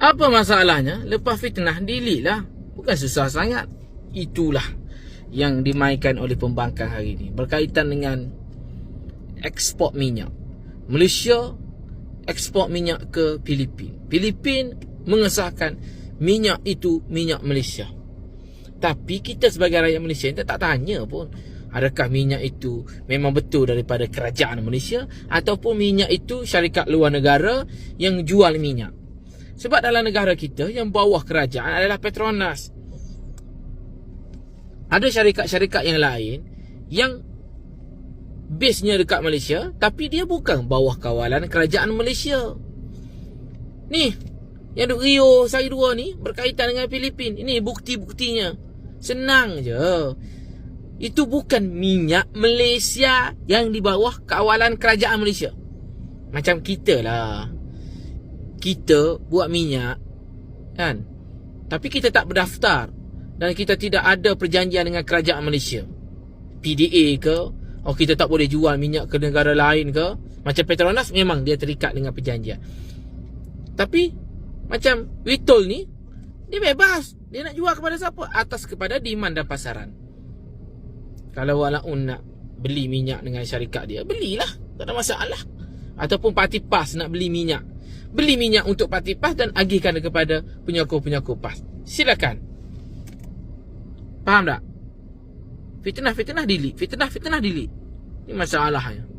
Apa masalahnya? Lepas fitnah, delete lah. Bukan susah sangat. Itulah yang dimainkan oleh pembangkang hari ini berkaitan dengan ekspor minyak. Malaysia ekspor minyak ke Filipin. Filipin mengesahkan minyak itu minyak Malaysia. Tapi kita sebagai rakyat Malaysia kita tak tanya pun, adakah minyak itu memang betul daripada kerajaan Malaysia ataupun minyak itu syarikat luar negara yang jual minyak. Sebab dalam negara kita yang bawah kerajaan adalah Petronas. Ada syarikat-syarikat yang lain yang base-nya dekat Malaysia tapi dia bukan bawah kawalan kerajaan Malaysia. Ni yang duk Rio Sari 2 ni berkaitan dengan Filipin. Ini bukti-buktinya. Senang je. Itu bukan minyak Malaysia yang di bawah kawalan kerajaan Malaysia. Macam kita lah. Kita buat minyak kan, tapi kita tak berdaftar dan kita tidak ada perjanjian dengan kerajaan Malaysia, PDA ke, kita tak boleh jual minyak ke negara lain ke. Macam Petronas memang dia terikat dengan perjanjian. Tapi macam Vitol ni, dia bebas. Dia nak jual kepada siapa? Atas kepada demand dan pasaran. Kalau walaupun nak beli minyak dengan syarikat dia, belilah, tak ada masalah. Ataupun parti PAS nak beli minyak, beli minyak untuk parti PAS dan agihkan kepada penyokong-penyokong PAS. Silakan. Faham tak? Fitnah delete. Fitnah delete. Ini masalahnya.